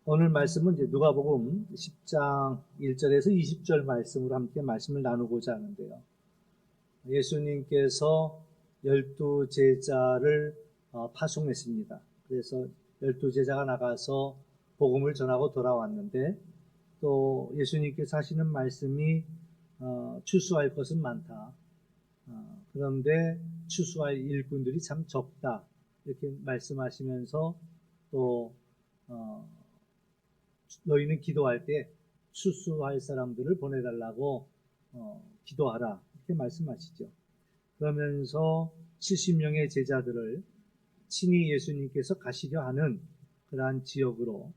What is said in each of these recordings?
오늘 말씀은 이제 누가복음 10장 1절에서 20절 말씀으로 함께 말씀을 나누고자 하는데요. 예수님께서 12제자를 파송했습니다. 그래서 12제자가 나가서 복음을 전하고 돌아왔는데, 또 예수님께서 하시는 말씀이 추수할 것은 많다. 그런데 추수할 일꾼들이 참 적다. 이렇게 말씀하시면서 또 너희는 기도할 때 추수할 사람들을 보내달라고 기도하라. 이렇게 말씀하시죠. 그러면서 70명의 제자들을 친히 예수님께서 가시려 하는 그러한 지역으로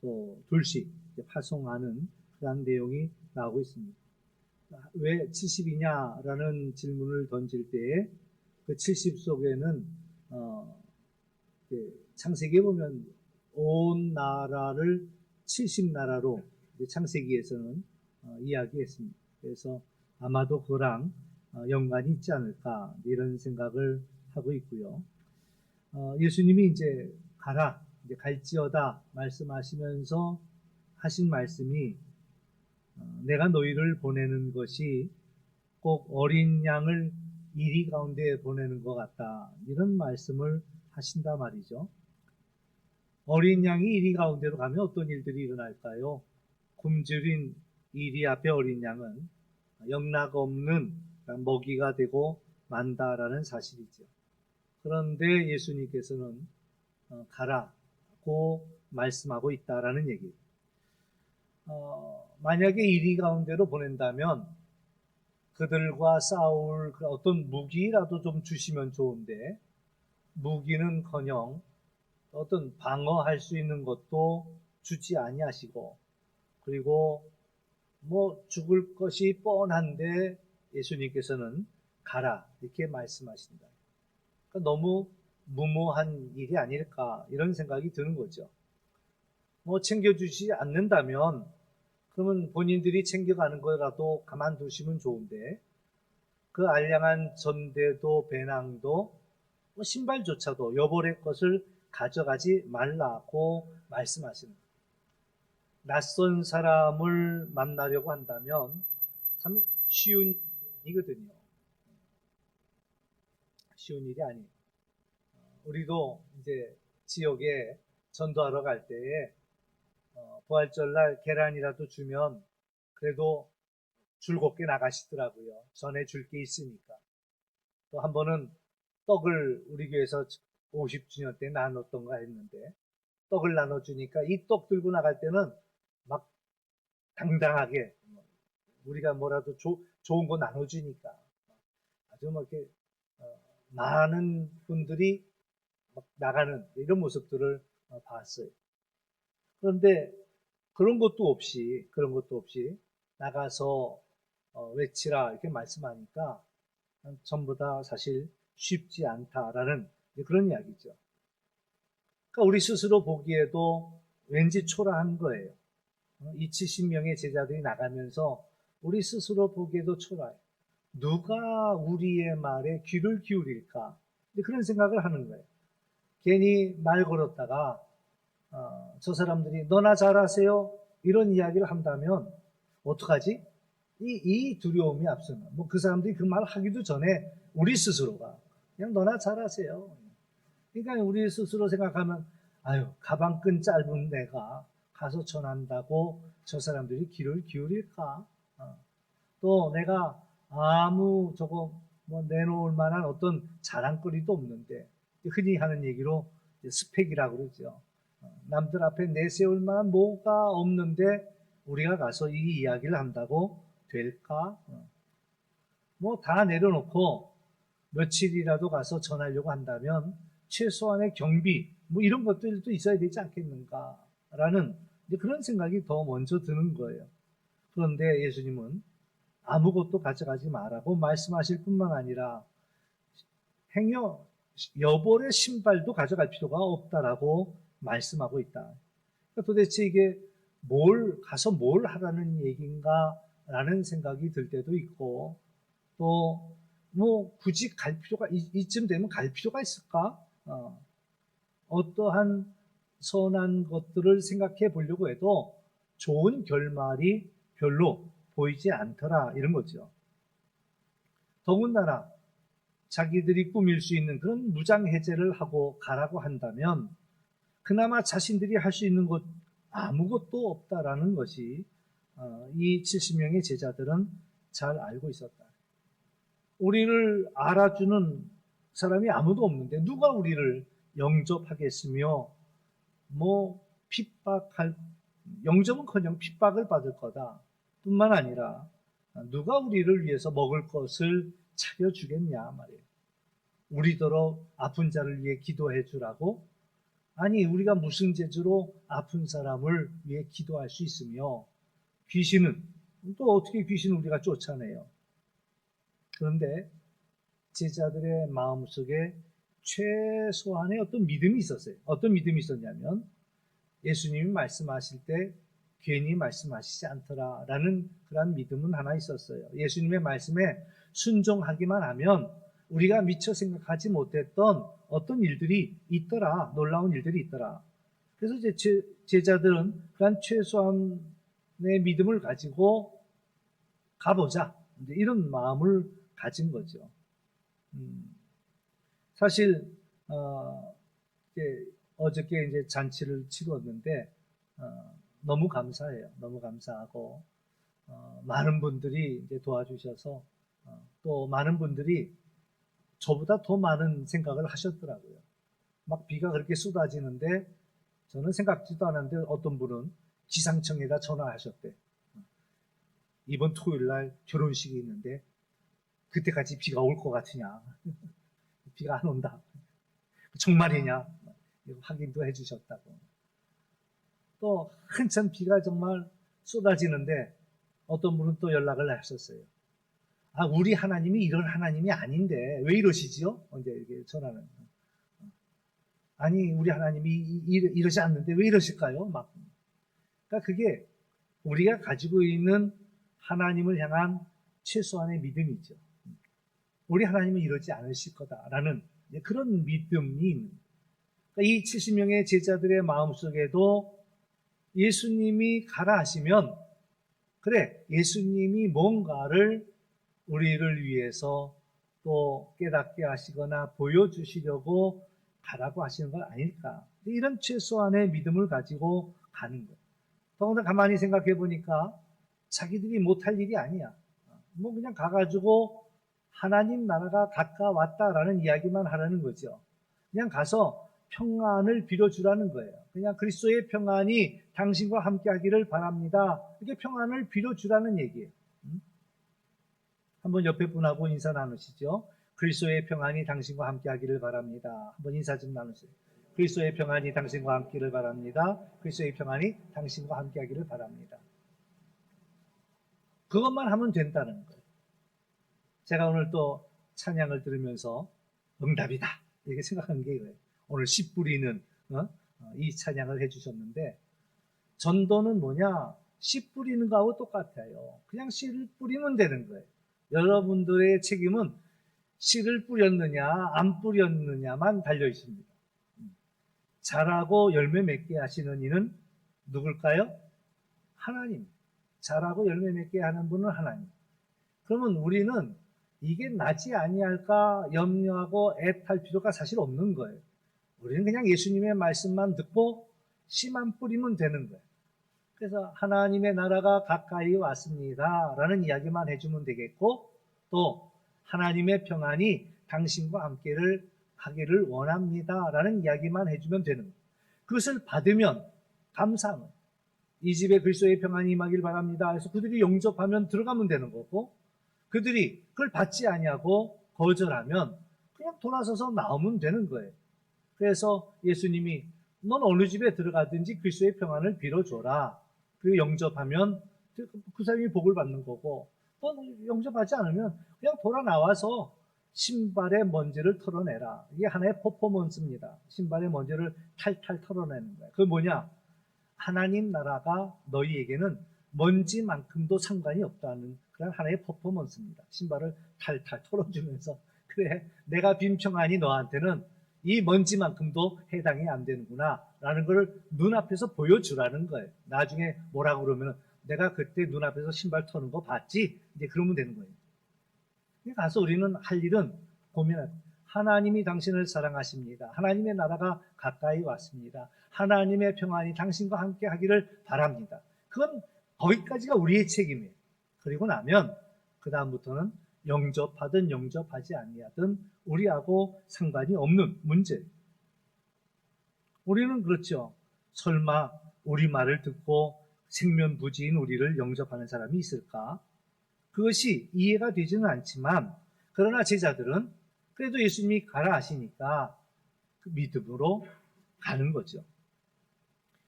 또 둘씩 파송하는 그러한 내용이 나오고 있습니다. 왜 70이냐라는 질문을 던질 때에 그 70 속에는 창세기에 보면 온 나라를 70나라로 창세기에서는 이야기했습니다. 그래서 아마도 그랑 연관이 있지 않을까 이런 생각을 하고 있고요. 예수님이 이제 가라, 이제 갈지어다 말씀하시면서 하신 말씀이 내가 너희를 보내는 것이 꼭 어린 양을 이리 가운데 보내는 것 같다. 이런 말씀을 하신다 말이죠. 어린 양이 이리 가운데로 가면 어떤 일들이 일어날까요? 굶주린 이리 앞에 어린 양은 영락 없는 먹이가 되고 만다라는 사실이죠. 그런데 예수님께서는 가라고 말씀하고 있다라는 얘기예요. 만약에 이리 가운데로 보낸다면 그들과 싸울 어떤 무기라도 좀 주시면 좋은데, 무기는커녕 어떤 방어할 수 있는 것도 주지 아니하시고, 그리고 뭐 죽을 것이 뻔한데 예수님께서는 가라 이렇게 말씀하신다. 그러니까 너무 무모한 일이 아닐까 이런 생각이 드는 거죠. 뭐 챙겨주지 않는다면 그러면 본인들이 챙겨가는 거라도 가만두시면 좋은데, 그 알량한 전대도 배낭도 뭐 신발조차도 여벌의 것을 가져가지 말라고 말씀하십니다. 낯선 사람을 만나려고 한다면 참 쉬운 일이거든요. 쉬운 일이 아니에요. 우리도 이제 지역에 전도하러 갈 때에 부활절날 계란이라도 주면 그래도 줄곧게 나가시더라고요. 전에 줄 게 있으니까. 또 한 번은 떡을 우리 교회에서 50주년 때 나눴던가 했는데, 떡을 나눠주니까 이 떡 들고 나갈 때는 막 당당하게 우리가 뭐라도 좋은 거 나눠주니까 아주 막 이렇게 많은 분들이 막 나가는 이런 모습들을 봤어요. 그런데 그런 것도 없이 나가서 외치라 이렇게 말씀하니까 전부 다 사실 쉽지 않다라는 그런 이야기죠. 그러니까 우리 스스로 보기에도 왠지 초라한 거예요. 이 70명의 제자들이 나가면서 우리 스스로 보기에도 초라해요. 누가 우리의 말에 귀를 기울일까? 그런 생각을 하는 거예요. 괜히 말 걸었다가 저 사람들이 너나 잘하세요 이런 이야기를 한다면 어떡하지? 이 두려움이 앞서는, 뭐 그 사람들이 그 말 하기도 전에 우리 스스로가 그냥 너나 잘하세요. 그러니까 우리 스스로 생각하면 아유, 가방끈 짧은 내가 가서 전한다고 저 사람들이 귀를 기울일까? 또 내가 아무 저거 뭐 내놓을 만한 어떤 자랑거리도 없는데, 흔히 하는 얘기로 스펙이라고 그러죠. 남들 앞에 내세울 만한 뭐가 없는데 우리가 가서 이 이야기를 한다고 될까? 뭐 다 내려놓고 며칠이라도 가서 전하려고 한다면 최소한의 경비 뭐 이런 것들도 있어야 되지 않겠는가라는 그런 생각이 더 먼저 드는 거예요. 그런데 예수님은 아무것도 가져가지 말라고 말씀하실 뿐만 아니라 행여 여벌의 신발도 가져갈 필요가 없다라고 말씀하고 있다. 그러니까 도대체 이게 가서 뭘 하라는 얘기인가라는 생각이 들 때도 있고, 또 뭐 굳이 갈 필요가 이쯤 되면 갈 필요가 있을까? 어떠한 선한 것들을 생각해 보려고 해도 좋은 결말이 별로 보이지 않더라, 이런 거죠. 더군다나 자기들이 꾸밀 수 있는 그런 무장해제를 하고 가라고 한다면 그나마 자신들이 할 수 있는 것 아무것도 없다라는 것이 이 70명의 제자들은 잘 알고 있었다. 우리를 알아주는 사람이 아무도 없는데 누가 우리를 영접하겠으며 핍박할, 영접은커녕 핍박을 받을 거다 뿐만 아니라 누가 우리를 위해서 먹을 것을 차려주겠냐 말이에요. 우리더러 아픈 자를 위해 기도해 주라고? 아니, 우리가 무슨 재주로 아픈 사람을 위해 기도할 수 있으며, 귀신은 또 어떻게 귀신을 우리가 쫓아내요? 그런데 제자들의 마음속에 최소한의 어떤 믿음이 있었어요. 어떤 믿음이 있었냐면 예수님이 말씀하실 때 괜히 말씀하시지 않더라라는 그런 믿음은 하나 있었어요. 예수님의 말씀에 순종하기만 하면 우리가 미처 생각하지 못했던 어떤 일들이 있더라, 놀라운 일들이 있더라. 그래서 이제 제자들은 그런 최소한의 믿음을 가지고 가보자, 이런 마음을 가진 거죠. 사실 어저께 이제 잔치를 치루었는데 너무 감사해요. 너무 감사하고 많은 분들이 이제 도와주셔서 또 많은 분들이 저보다 더 많은 생각을 하셨더라고요. 막 비가 그렇게 쏟아지는데 저는 생각지도 않았는데 어떤 분은 기상청에다 전화하셨대. 이번 토요일 날 결혼식이 있는데 그때까지 비가 올 것 같으냐. 비가 안 온다. 정말이냐. 확인도 해주셨다고. 또 한참 비가 정말 쏟아지는데 어떤 분은 또 연락을 하셨어요. 우리 하나님이 이런 하나님이 아닌데 왜 이러시지요? 이제 이렇게 전화는. 아니, 우리 하나님이 이러지 않는데 왜 이러실까요? 그러니까 그게 우리가 가지고 있는 하나님을 향한 최소한의 믿음이죠. 우리 하나님은 이러지 않으실 거다라는 그런 믿음이 있는. 그러니까 이 70명의 제자들의 마음속에도 예수님이 가라 하시면 그래, 예수님이 뭔가를 우리를 위해서 또 깨닫게 하시거나 보여주시려고 가라고 하시는 건 아닐까. 이런 최소한의 믿음을 가지고 가는 거예요. 더군다나 가만히 생각해 보니까 자기들이 못할 일이 아니야. 그냥 가가지고 하나님 나라가 가까웠다라는 이야기만 하라는 거죠. 그냥 가서 평안을 빌어주라는 거예요. 그냥 그리스도의 평안이 당신과 함께 하기를 바랍니다. 이게 평안을 빌어주라는 얘기예요. 한번 옆에 분하고 인사 나누시죠. 그리스도의 평안이 당신과 함께 하기를 바랍니다. 한번 인사 좀 나누세요. 그리스도의 평안이 당신과 함께 하기를 바랍니다. 그리스도의 평안이 당신과 함께 하기를 바랍니다. 그것만 하면 된다는 거예요. 제가 오늘 또 찬양을 들으면서 응답이다 이렇게 생각한 게 이거예요. 오늘 씨 뿌리는 이 찬양을 해주셨는데 전도는 뭐냐? 씨 뿌리는 거하고 똑같아요. 그냥 씨를 뿌리면 되는 거예요. 여러분들의 책임은 씨를 뿌렸느냐 안 뿌렸느냐만 달려 있습니다. 자라고 열매 맺게 하시는 이는 누굴까요? 하나님. 자라고 열매 맺게 하는 분은 하나님. 그러면 우리는 이게 나지 아니할까 염려하고 애탈 필요가 사실 없는 거예요. 우리는 그냥 예수님의 말씀만 듣고 씨만 뿌리면 되는 거예요. 그래서 하나님의 나라가 가까이 왔습니다 라는 이야기만 해주면 되겠고 또 하나님의 평안이 당신과 함께를 하기를 원합니다 라는 이야기만 해주면 되는 거예요. 그것을 받으면 감사하면 이 집에 그리스도의 평안이 임하길 바랍니다 그래서 그들이 영접하면 들어가면 되는 거고 그들이 그걸 받지 아니하고 거절하면 그냥 돌아서서 나오면 되는 거예요. 그래서 예수님이 넌 어느 집에 들어가든지 그리스도의 평안을 빌어줘라. 그리고 영접하면 그 사람이 복을 받는 거고 또 영접하지 않으면 그냥 돌아 나와서 신발의 먼지를 털어내라. 이게 하나의 퍼포먼스입니다. 신발의 먼지를 탈탈 털어내는 거예요. 그게 뭐냐? 하나님 나라가 너희에게는 먼지만큼도 상관이 없다는 그런 하나의 퍼포먼스입니다. 신발을 탈탈 털어주면서 그래 내가 빈 평안이 너한테는 이 먼지만큼도 해당이 안 되는구나 라는 걸 눈앞에서 보여주라는 거예요. 나중에 뭐라고 그러면 내가 그때 눈앞에서 신발 터는 거 봤지? 이제 그러면 되는 거예요. 가서 우리는 할 일은 고민할 거예요. 하나님이 당신을 사랑하십니다. 하나님의 나라가 가까이 왔습니다. 하나님의 평안이 당신과 함께 하기를 바랍니다. 그건 거기까지가 우리의 책임이에요. 그리고 나면 그 다음부터는 영접하든 영접하지 아니하든 우리하고 상관이 없는 문제. 우리는 그렇죠. 설마 우리 말을 듣고 생면부지인 우리를 영접하는 사람이 있을까? 그것이 이해가 되지는 않지만, 그러나 제자들은 그래도 예수님이 가라 하시니까 그 믿음으로 가는 거죠.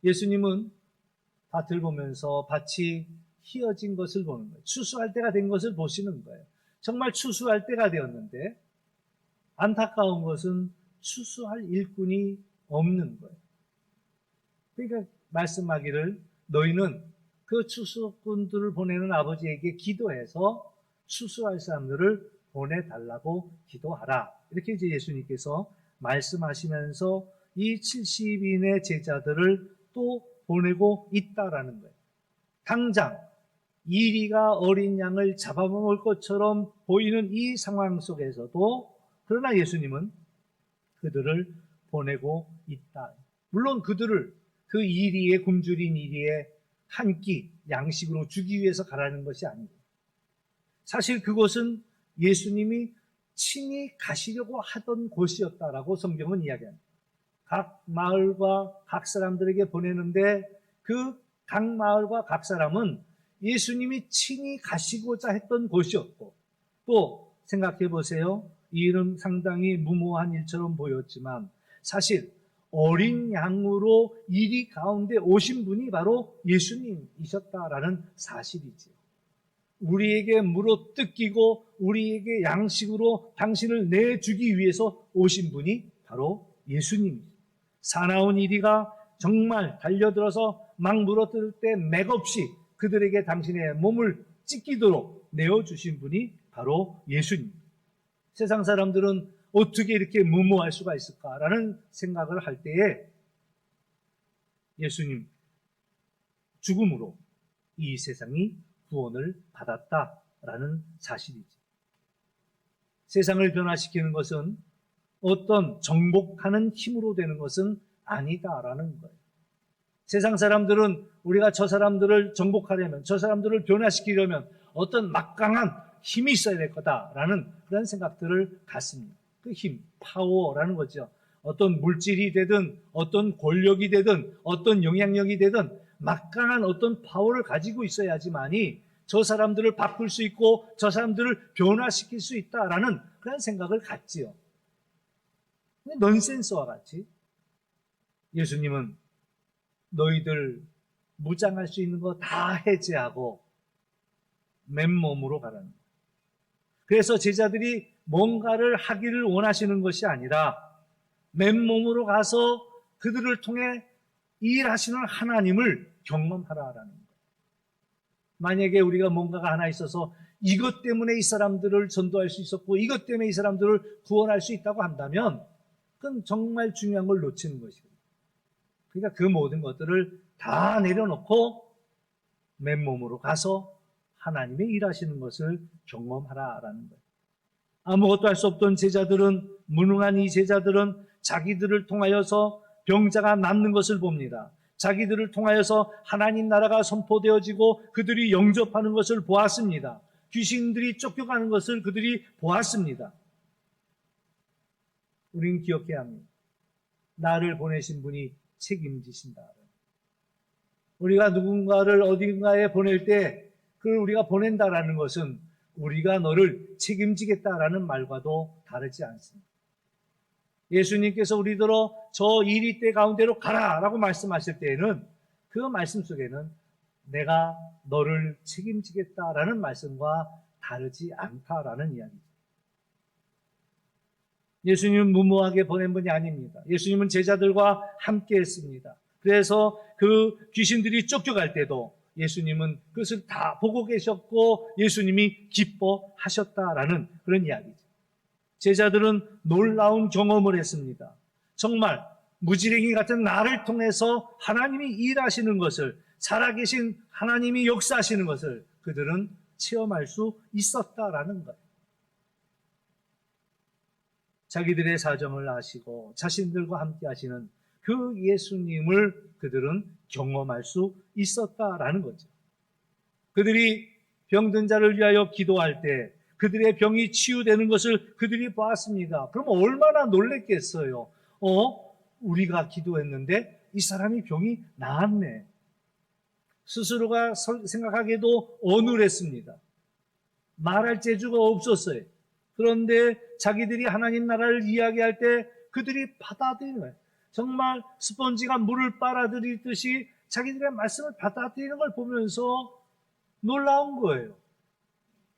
예수님은 밭을 보면서 밭이 희어진 것을 보는 거예요. 추수할 때가 된 것을 보시는 거예요. 정말 추수할 때가 되었는데 안타까운 것은 추수할 일꾼이 없는 거예요. 그러니까 말씀하기를 너희는 그 추수꾼들을 보내는 아버지에게 기도해서 추수할 사람들을 보내달라고 기도하라. 이렇게 이제 예수님께서 말씀하시면서 이 70인의 제자들을 또 보내고 있다라는 거예요. 당장 이리가 어린 양을 잡아먹을 것처럼 보이는 이 상황 속에서도 그러나 예수님은 그들을 보내고 있다. 물론 그들을 그 이리에 굶주린 이리에 한 끼 양식으로 주기 위해서 가라는 것이 아니고, 사실 그곳은 예수님이 친히 가시려고 하던 곳이었다라고 성경은 이야기합니다. 각 마을과 각 사람들에게 보내는데 그 각 마을과 각 사람은 예수님이 친히 가시고자 했던 곳이었고, 또 생각해 보세요. 이 일은 상당히 무모한 일처럼 보였지만 사실 어린 양으로 이리 가운데 오신 분이 바로 예수님이셨다라는 사실이지요. 우리에게 물어 뜯기고 우리에게 양식으로 당신을 내주기 위해서 오신 분이 바로 예수님이죠. 사나운 이리가 정말 달려들어서 막 물어뜯을 때 맥없이 그들에게 당신의 몸을 찢기도록 내어주신 분이 바로 예수님. 세상 사람들은 어떻게 이렇게 무모할 수가 있을까라는 생각을 할 때에 예수님 죽음으로 이 세상이 구원을 받았다라는 사실이죠. 세상을 변화시키는 것은 어떤 정복하는 힘으로 되는 것은 아니다라는 거예요. 세상 사람들은 우리가 저 사람들을 정복하려면, 저 사람들을 변화시키려면 어떤 막강한 힘이 있어야 될 거다라는 그런 생각들을 갖습니다. 그 힘, 파워라는 거죠. 어떤 물질이 되든 어떤 권력이 되든 어떤 영향력이 되든 막강한 어떤 파워를 가지고 있어야지만이 저 사람들을 바꿀 수 있고 저 사람들을 변화시킬 수 있다라는 그런 생각을 갖지요. 근데 넌센스와 같이 예수님은 너희들 무장할 수 있는 거 다 해제하고 맨몸으로 가라는 거예요. 그래서 제자들이 뭔가를 하기를 원하시는 것이 아니라 맨몸으로 가서 그들을 통해 일하시는 하나님을 경험하라라는 거예요. 만약에 우리가 뭔가가 하나 있어서 이것 때문에 이 사람들을 전도할 수 있었고 이것 때문에 이 사람들을 구원할 수 있다고 한다면 그건 정말 중요한 걸 놓치는 것이거든요. 그러니까 그 모든 것들을 다 내려놓고 맨몸으로 가서 하나님의 일하시는 것을 경험하라라는 거예요. 아무것도 할 수 없던 제자들은, 무능한 이 제자들은 자기들을 통하여서 병자가 낫는 것을 봅니다. 자기들을 통하여서 하나님 나라가 선포되어지고 그들이 영접하는 것을 보았습니다. 귀신들이 쫓겨가는 것을 그들이 보았습니다. 우리는 기억해야 합니다. 나를 보내신 분이 책임지신다. 우리가 누군가를 어딘가에 보낼 때 그걸 우리가 보낸다라는 것은 우리가 너를 책임지겠다라는 말과도 다르지 않습니다. 예수님께서 우리들어 저 이리 때 가운데로 가라라고 말씀하실 때에는 그 말씀 속에는 내가 너를 책임지겠다라는 말씀과 다르지 않다라는 이야기죠. 예수님은 무모하게 보낸 분이 아닙니다. 예수님은 제자들과 함께 했습니다. 그래서 그 귀신들이 쫓겨갈 때도 예수님은 그것을 다 보고 계셨고 예수님이 기뻐하셨다라는 그런 이야기죠. 제자들은 놀라운 경험을 했습니다. 정말 무지랭이 같은 나를 통해서 하나님이 일하시는 것을, 살아계신 하나님이 역사하시는 것을 그들은 체험할 수 있었다라는 거예요. 자기들의 사정을 아시고 자신들과 함께 하시는 그 예수님을 그들은 경험할 수 있었다라는 거죠. 그들이 병든 자를 위하여 기도할 때 그들의 병이 치유되는 것을 그들이 봤습니다. 그럼 얼마나 놀랬겠어요. 우리가 기도했는데 이 사람이 병이 나았네. 스스로가 생각하기에도 어눌했습니다. 말할 재주가 없었어요. 그런데 자기들이 하나님 나라를 이야기할 때 그들이 받아들이는 거예요. 정말 스펀지가 물을 빨아들이듯이 자기들의 말씀을 받아들이는 걸 보면서 놀라운 거예요.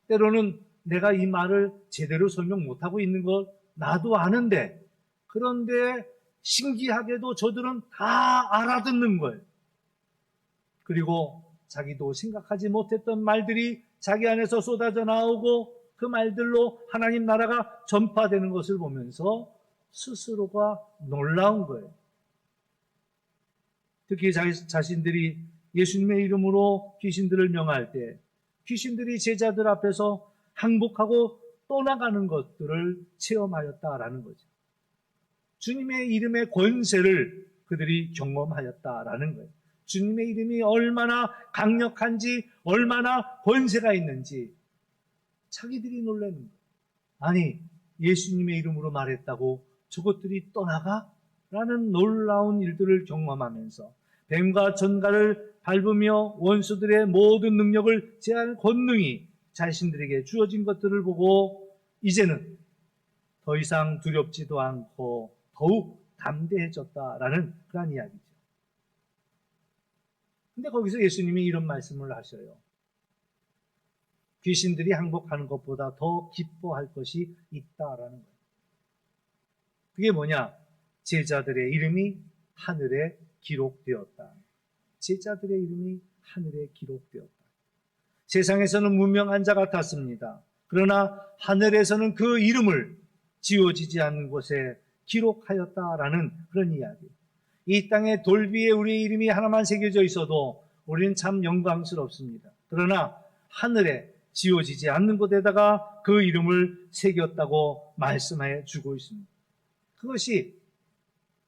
때로는 내가 이 말을 제대로 설명 못하고 있는 걸 나도 아는데, 그런데 신기하게도 저들은 다 알아듣는 거예요. 그리고 자기도 생각하지 못했던 말들이 자기 안에서 쏟아져 나오고 그 말들로 하나님 나라가 전파되는 것을 보면서 스스로가 놀라운 거예요. 특히 자신들이 예수님의 이름으로 귀신들을 명할 때 귀신들이 제자들 앞에서 항복하고 떠나가는 것들을 체험하였다라는 거죠. 주님의 이름의 권세를 그들이 경험하였다라는 거예요. 주님의 이름이 얼마나 강력한지, 얼마나 권세가 있는지 자기들이 놀라는 거예요. 아니, 예수님의 이름으로 말했다고 저것들이 떠나가? 라는 놀라운 일들을 경험하면서 뱀과 전갈을 밟으며 원수들의 모든 능력을 제할 권능이 자신들에게 주어진 것들을 보고 이제는 더 이상 두렵지도 않고 더욱 담대해졌다라는 그런 이야기죠. 근데 거기서 예수님이 이런 말씀을 하셔요. 귀신들이 항복하는 것보다 더 기뻐할 것이 있다라는 거예요. 그게 뭐냐? 제자들의 이름이 하늘에 기록되었다. 제자들의 이름이 하늘에 기록되었다. 세상에서는 무명한 자 같았습니다. 그러나 하늘에서는 그 이름을 지워지지 않는 곳에 기록하였다라는 그런 이야기. 이 땅의 돌비에 우리의 이름이 하나만 새겨져 있어도 우리는 참 영광스럽습니다. 그러나 하늘에 지워지지 않는 곳에다가 그 이름을 새겼다고 말씀해 주고 있습니다. 그것이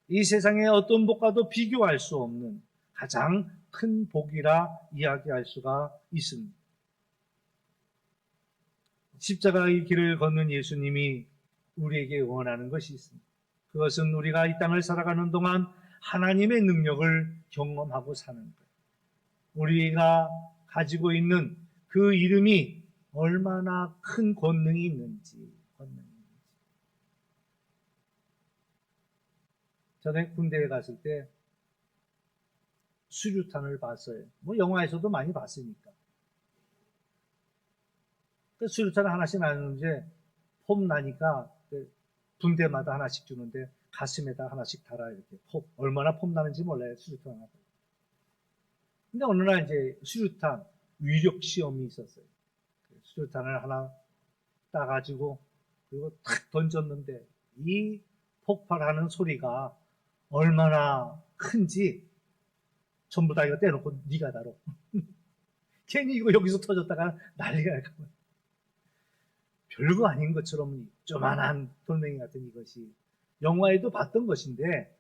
이 세상의 어떤 복과도 비교할 수 없는 가장 큰 복이라 이야기할 수가 있습니다. 십자가의 길을 걷는 예수님이 우리에게 원하는 것이 있습니다. 그것은 우리가 이 땅을 살아가는 동안 하나님의 능력을 경험하고 사는 거예요. 우리가 가지고 있는 그 이름이 얼마나 큰 권능이 있는지. 전에 군대에 갔을 때 수류탄을 봤어요. 영화에서도 많이 봤으니까. 그 수류탄을 하나씩 나누는데 폼 나니까 분대마다 하나씩 주는데 가슴에다 하나씩 달아 이렇게 얼마나 폼 나는지 몰라요. 수류탄 하나. 근데 어느 날 이제 수류탄 위력 시험이 있었어요. 수류탄을 하나 따가지고 그리고 탁 던졌는데 이 폭발하는 소리가 얼마나 큰지 전부 다 이거 떼놓고 네가 다뤄. 괜히 이거 여기서 터졌다가 난리가 날까 봐. 별거 아닌 것처럼 조만한 돌멩이 같은 이것이 영화에도 봤던 것인데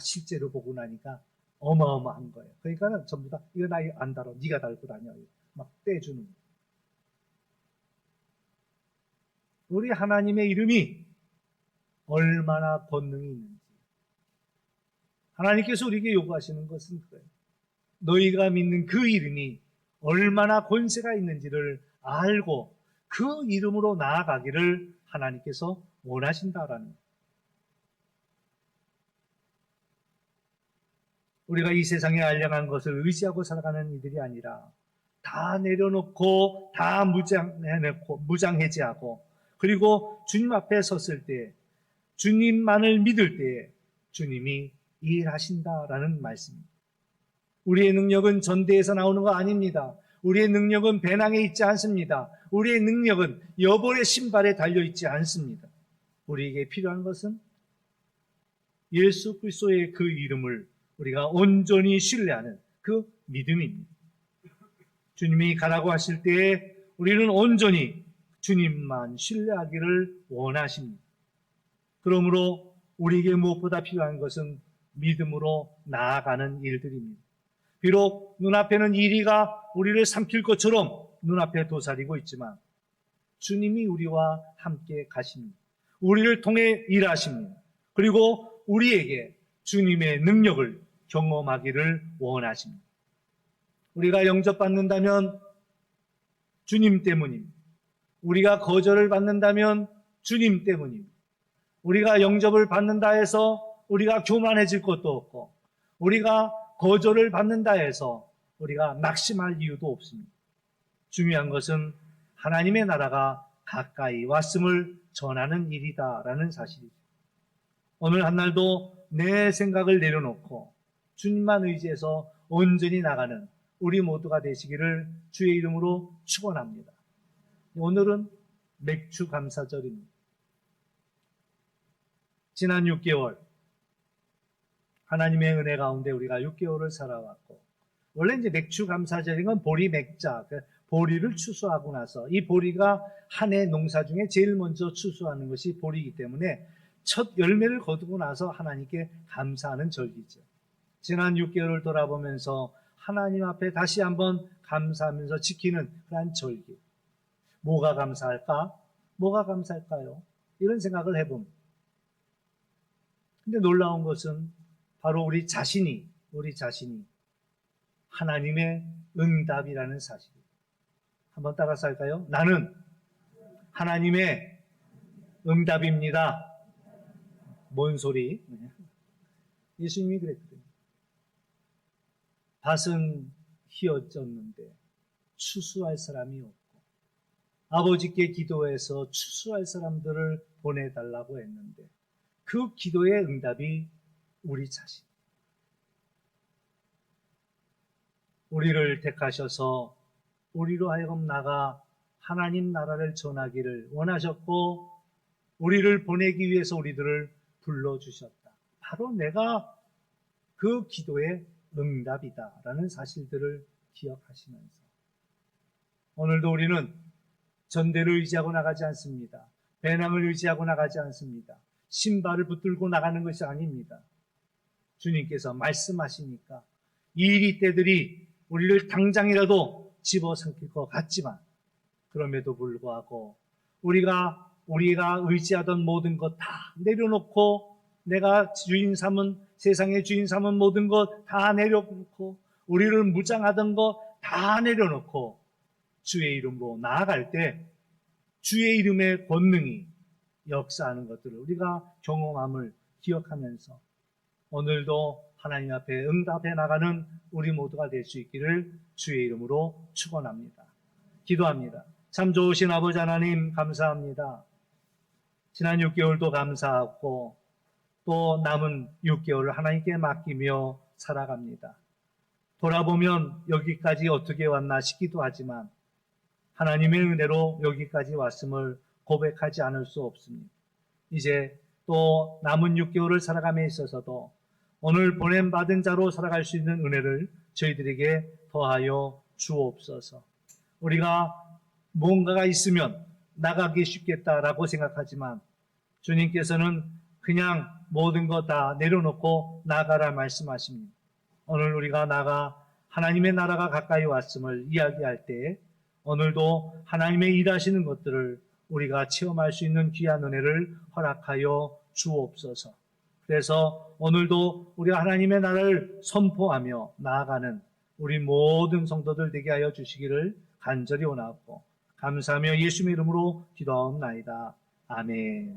실제로 보고 나니까 어마어마한 거예요. 그러니까 전부 다 이거 나 안 다뤄. 네가 달고 다녀. 막 떼주는 거예요. 우리 하나님의 이름이 얼마나 권능이 있는지 하나님께서 우리에게 요구하시는 것은 그거예요. 너희가 믿는 그 이름이 얼마나 권세가 있는지를 알고 그 이름으로 나아가기를 하나님께서 원하신다라는 거예요. 우리가 이 세상에 알량한 것을 의지하고 살아가는 이들이 아니라 다 내려놓고 다 무장해제하고 그리고 주님 앞에 섰을 때 주님만을 믿을 때에 주님이 일하신다라는 말씀입니다. 우리의 능력은 전대에서 나오는 거 아닙니다. 우리의 능력은 배낭에 있지 않습니다. 우리의 능력은 여벌의 신발에 달려있지 않습니다. 우리에게 필요한 것은 예수 그리스도의 그 이름을 우리가 온전히 신뢰하는 그 믿음입니다. 주님이 가라고 하실 때에 우리는 온전히 주님만 신뢰하기를 원하십니다. 그러므로 우리에게 무엇보다 필요한 것은 믿음으로 나아가는 일들입니다. 비록 눈앞에는 이리가 우리를 삼킬 것처럼 눈앞에 도사리고 있지만 주님이 우리와 함께 가십니다. 우리를 통해 일하십니다. 그리고 우리에게 주님의 능력을 경험하기를 원하십니다. 우리가 영접받는다면 주님 때문입니다. 우리가 거절을 받는다면 주님 때문입니다. 우리가 영접을 받는다 해서 우리가 교만해질 것도 없고, 우리가 거절을 받는다 해서 우리가 낙심할 이유도 없습니다. 중요한 것은 하나님의 나라가 가까이 왔음을 전하는 일이다라는 사실이죠. 오늘 한날도 내 생각을 내려놓고 주님만 의지해서 온전히 나가는 우리 모두가 되시기를 주의 이름으로 축원합니다. 오늘은 맥주 감사절입니다. 지난 6개월 하나님의 은혜 가운데 우리가 6개월을 살아왔고, 원래 이제 맥주 감사절인 건 보리 맥자, 보리를 추수하고 나서 이 보리가 한 해 농사 중에 제일 먼저 추수하는 것이 보리이기 때문에 첫 열매를 거두고 나서 하나님께 감사하는 절기죠. 지난 6개월을 돌아보면서 하나님 앞에 다시 한번 감사하면서 지키는 그런 절기. 뭐가 감사할까? 뭐가 감사할까요? 이런 생각을 해봅니다. 근데 놀라운 것은 바로 우리 자신이 하나님의 응답이라는 사실이에요. 한번 따라서 할까요? 나는 하나님의 응답입니다. 뭔 소리? 예수님이 그랬거든요. 밭은 휘어졌는데 추수할 사람이 없고, 아버지께 기도해서 추수할 사람들을 보내달라고 했는데 그 기도의 응답이 우리 자신. 우리를 택하셔서 우리로 하여금 나가 하나님 나라를 전하기를 원하셨고, 우리를 보내기 위해서 우리들을 불러주셨다. 바로 내가 그 기도의 응답이다라는 사실들을 기억하시면서 오늘도 우리는 전대를 의지하고 나가지 않습니다. 배낭을 의지하고 나가지 않습니다. 신발을 붙들고 나가는 것이 아닙니다. 주님께서 말씀하시니까 이 때들이 우리를 당장이라도 집어삼킬 것 같지만, 그럼에도 불구하고 우리가 의지하던 모든 것 다 내려놓고, 내가 주인 삼은, 세상의 주인 삼은 모든 것 다 내려놓고, 우리를 무장하던 것 다 내려놓고 주의 이름으로 나아갈 때 주의 이름의 권능이 역사하는 것들을 우리가 경험함을 기억하면서 오늘도 하나님 앞에 응답해 나가는 우리 모두가 될 수 있기를 주의 이름으로 축원합니다. 기도합니다. 참 좋으신 아버지 하나님, 감사합니다. 지난 6개월도 감사하고 또 남은 6개월을 하나님께 맡기며 살아갑니다. 돌아보면 여기까지 어떻게 왔나 싶기도 하지만 하나님의 은혜로 여기까지 왔음을 고백하지 않을 수 없습니다. 이제 또 남은 6개월을 살아감에 있어서도 오늘 보냄받은 자로 살아갈 수 있는 은혜를 저희들에게 더하여 주옵소서. 우리가 뭔가가 있으면 나가기 쉽겠다라고 생각하지만 주님께서는 그냥 모든 것 다 내려놓고 나가라 말씀하십니다. 오늘 우리가 나가 하나님의 나라가 가까이 왔음을 이야기할 때 오늘도 하나님의 일하시는 것들을 우리가 체험할 수 있는 귀한 은혜를 허락하여 주옵소서. 그래서 오늘도 우리가 하나님의 나라를 선포하며 나아가는 우리 모든 성도들 되게 하여 주시기를 간절히 원하고 감사하며 예수님의 이름으로 기도하옵나이다. 아멘.